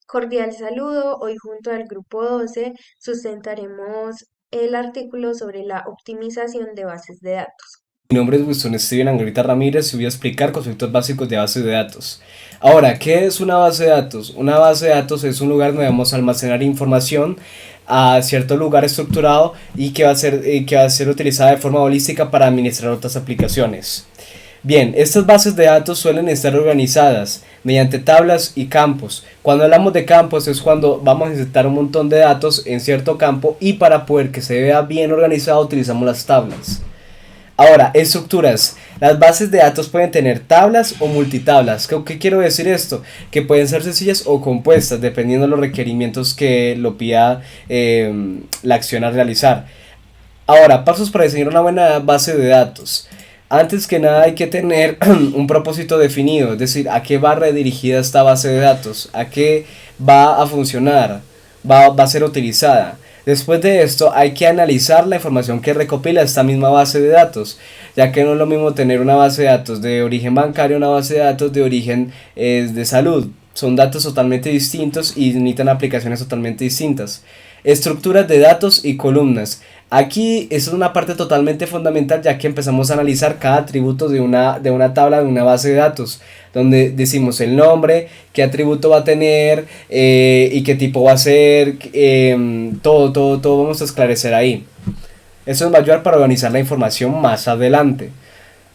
Cordial saludo. Hoy junto al grupo 12 sustentaremos el artículo sobre la optimización de bases de datos. Mi nombre es Winston Steven Angrita Ramírez y voy a explicar conceptos básicos de base de datos. Ahora, ¿qué es una base de datos? Una base de datos es un lugar donde vamos a almacenar información a cierto lugar estructurado y que va a ser utilizada de forma holística para administrar otras aplicaciones. Bien, estas bases de datos suelen estar organizadas mediante tablas y campos. Cuando hablamos de campos es cuando vamos a insertar un montón de datos en cierto campo y para poder que se vea bien organizado utilizamos las tablas. Ahora, estructuras. Las bases de datos pueden tener tablas o multitablas. ¿Qué quiero decir esto? Que pueden ser sencillas o compuestas, dependiendo de los requerimientos que lo pida la acción a realizar. Ahora, pasos para diseñar una buena base de datos. Antes que nada hay que tener un propósito definido, es decir, a qué va redirigida esta base de datos, a qué va a funcionar, va a ser utilizada. Después de esto hay que analizar la información que recopila esta misma base de datos, ya que no es lo mismo tener una base de datos de origen bancario, una base de datos de origen de salud. Son datos totalmente distintos y necesitan aplicaciones totalmente distintas. Estructuras de datos y columnas. Aquí es una parte totalmente fundamental, ya que empezamos a analizar cada atributo de una tabla, de una base de datos, donde decimos el nombre, qué atributo va a tener y qué tipo va a ser, todo vamos a esclarecer ahí. Eso nos va a ayudar para organizar la información más adelante.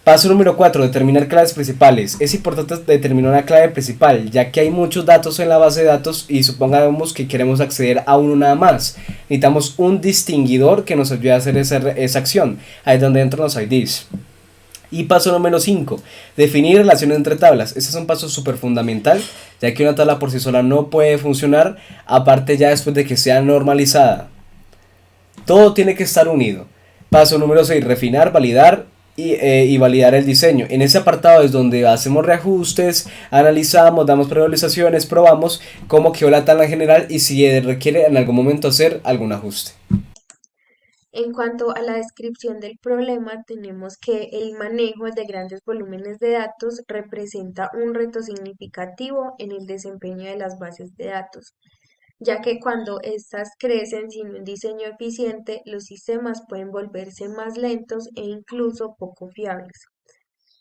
Paso número 4. Determinar claves principales. Es importante determinar una clave principal, ya que hay muchos datos en la base de datos y supongamos que queremos acceder a uno nada más. Necesitamos un distinguidor que nos ayude a hacer esa acción. Ahí es donde entran los IDs. Y paso número 5. Definir relaciones entre tablas. Este es un paso súper fundamental, ya que una tabla por sí sola no puede funcionar, aparte ya después de que sea normalizada. Todo tiene que estar unido. Paso número 6. Refinar, validar y validar el diseño. En ese apartado es donde hacemos reajustes, analizamos, damos priorizaciones, probamos cómo quedó la tabla en general y si requiere en algún momento hacer algún ajuste. En cuanto a la descripción del problema, tenemos que el manejo de grandes volúmenes de datos representa un reto significativo en el desempeño de las bases de datos, ya que cuando éstas crecen sin un diseño eficiente, los sistemas pueden volverse más lentos e incluso poco fiables.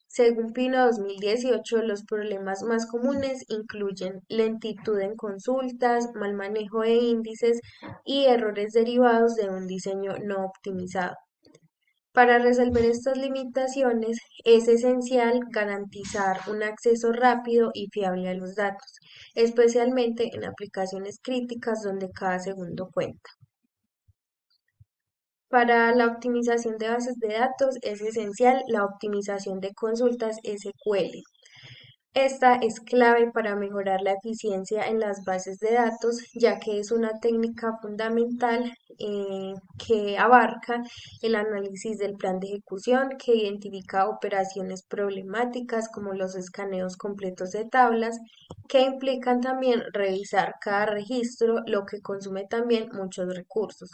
Según Pino 2018, los problemas más comunes incluyen lentitud en consultas, mal manejo de índices y errores derivados de un diseño no optimizado. Para resolver estas limitaciones es esencial garantizar un acceso rápido y fiable a los datos, especialmente en aplicaciones críticas donde cada segundo cuenta. Para la optimización de bases de datos es esencial la optimización de consultas SQL. Esta es clave para mejorar la eficiencia en las bases de datos, ya que es una técnica fundamental que abarca el análisis del plan de ejecución, que identifica operaciones problemáticas como los escaneos completos de tablas, que implican también revisar cada registro, lo que consume también muchos recursos.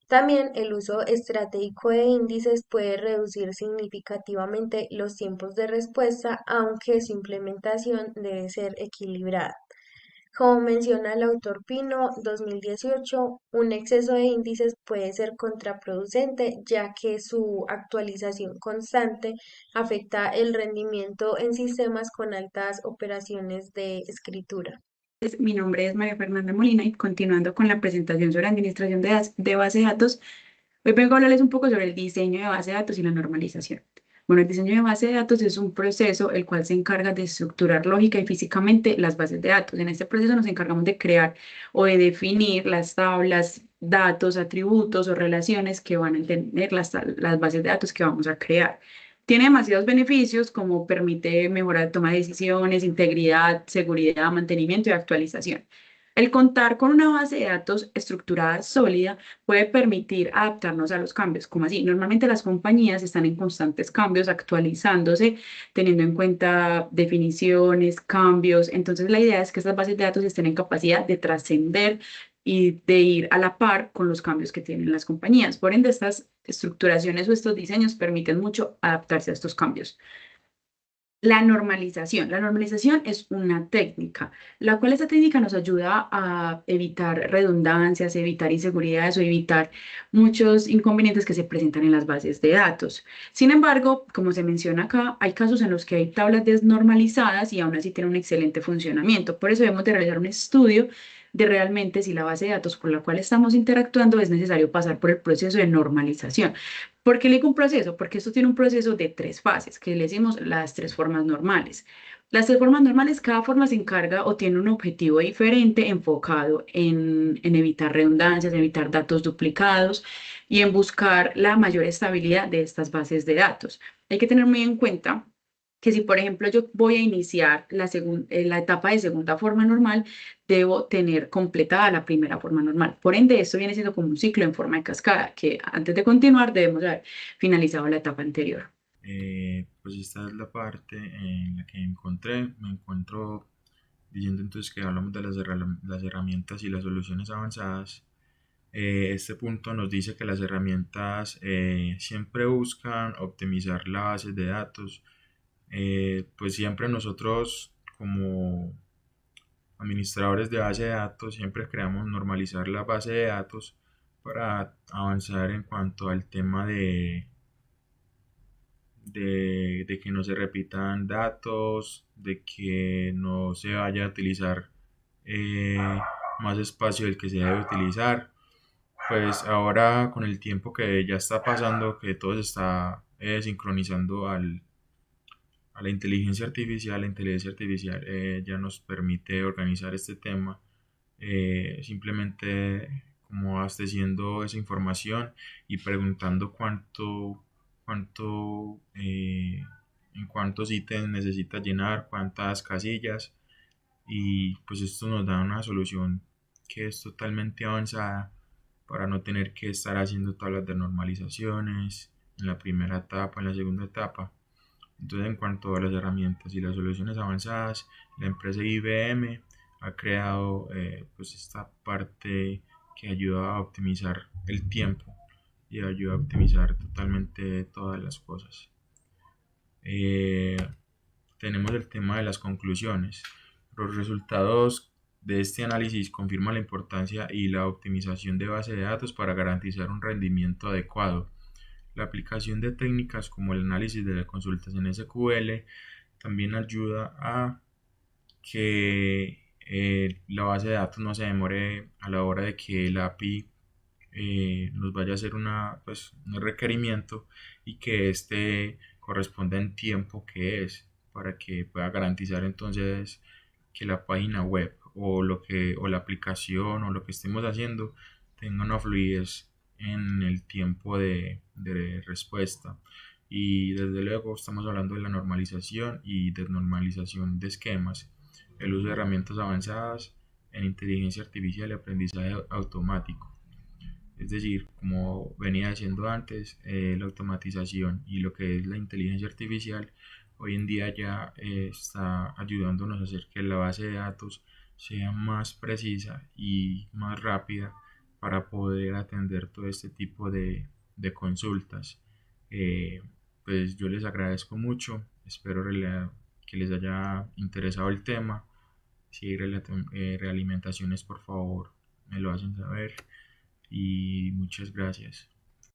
También el uso estratégico de índices puede reducir significativamente los tiempos de respuesta, aunque su implementación debe ser equilibrada. Como menciona el autor Pino 2018, un exceso de índices puede ser contraproducente ya que su actualización constante afecta el rendimiento en sistemas con altas operaciones de escritura. Mi nombre es María Fernanda Molina y continuando con la presentación sobre administración de base de datos, hoy vengo a hablarles un poco sobre el diseño de base de datos y la normalización. Bueno, el diseño de base de datos es un proceso el cual se encarga de estructurar lógica y físicamente las bases de datos. En este proceso nos encargamos de crear o de definir las tablas, datos, atributos o relaciones que van a tener las bases de datos que vamos a crear. Tiene demasiados beneficios como permite mejorar toma de decisiones, integridad, seguridad, mantenimiento y actualización. El contar con una base de datos estructurada sólida puede permitir adaptarnos a los cambios. Como así? Normalmente las compañías están en constantes cambios, actualizándose, teniendo en cuenta definiciones, cambios. Entonces, la idea es que estas bases de datos estén en capacidad de trascender y de ir a la par con los cambios que tienen las compañías. Por ende, estas estructuraciones o estos diseños permiten mucho adaptarse a estos cambios. La normalización. La normalización es una técnica, la cual esta técnica nos ayuda a evitar redundancias, evitar inseguridades o evitar muchos inconvenientes que se presentan en las bases de datos. Sin embargo, como se menciona acá, hay casos en los que hay tablas desnormalizadas y aún así tienen un excelente funcionamiento. Por eso debemos de realizar un estudio de realmente si la base de datos con la cual estamos interactuando es necesario pasar por el proceso de normalización. ¿Por qué le digo un proceso? Porque esto tiene un proceso de tres fases, que le decimos las tres formas normales. Las tres formas normales, cada forma se encarga o tiene un objetivo diferente enfocado en evitar redundancias, en evitar datos duplicados y en buscar la mayor estabilidad de estas bases de datos. Hay que tener muy en cuenta que si, por ejemplo, yo voy a iniciar la etapa de segunda forma normal, debo tener completada la primera forma normal. Por ende, esto viene siendo como un ciclo en forma de cascada, que antes de continuar debemos haber finalizado la etapa anterior. Pues esta es la parte en la que me encuentro diciendo entonces que hablamos de las herramientas y las soluciones avanzadas. Este punto nos dice que las herramientas siempre buscan optimizar la base de datos. Pues siempre nosotros como administradores de base de datos siempre creamos normalizar la base de datos para avanzar en cuanto al tema de que no se repitan datos, de que no se vaya a utilizar eh, más espacio del que se debe utilizar. Pues ahora con el tiempo que ya está pasando, que todo se está sincronizando a la inteligencia artificial ya nos permite organizar este tema, simplemente como abasteciendo esa información y preguntando en cuántos ítems necesita llenar, cuántas casillas, y pues esto nos da una solución que es totalmente avanzada para no tener que estar haciendo tablas de normalizaciones en la primera etapa, en la segunda etapa. Entonces, en cuanto a las herramientas y las soluciones avanzadas, la empresa IBM ha creado pues esta parte que ayuda a optimizar el tiempo y ayuda a optimizar totalmente todas las cosas. Eh, Tenemos el tema de las conclusiones. Los resultados de este análisis confirman la importancia y la optimización de base de datos para garantizar un rendimiento adecuado. La aplicación de técnicas como el análisis de las consultas en SQL también ayuda a que la base de datos no se demore a la hora de que el API nos vaya a hacer pues, un requerimiento y que este corresponda en tiempo que es para que pueda garantizar entonces que la página web o la aplicación o lo que estemos haciendo tenga una fluidez en el tiempo de respuesta. Y desde luego estamos hablando de la normalización y desnormalización de esquemas, el uso de herramientas avanzadas en inteligencia artificial y aprendizaje automático. Es decir, como venía diciendo antes, la automatización y lo que es la inteligencia artificial hoy en día ya está ayudándonos a hacer que la base de datos sea más precisa y más rápida para poder atender todo este tipo de consultas. Eh, pues yo les agradezco mucho, espero que les haya interesado el tema. Si hay realimentaciones, por favor, me lo hacen saber y muchas gracias.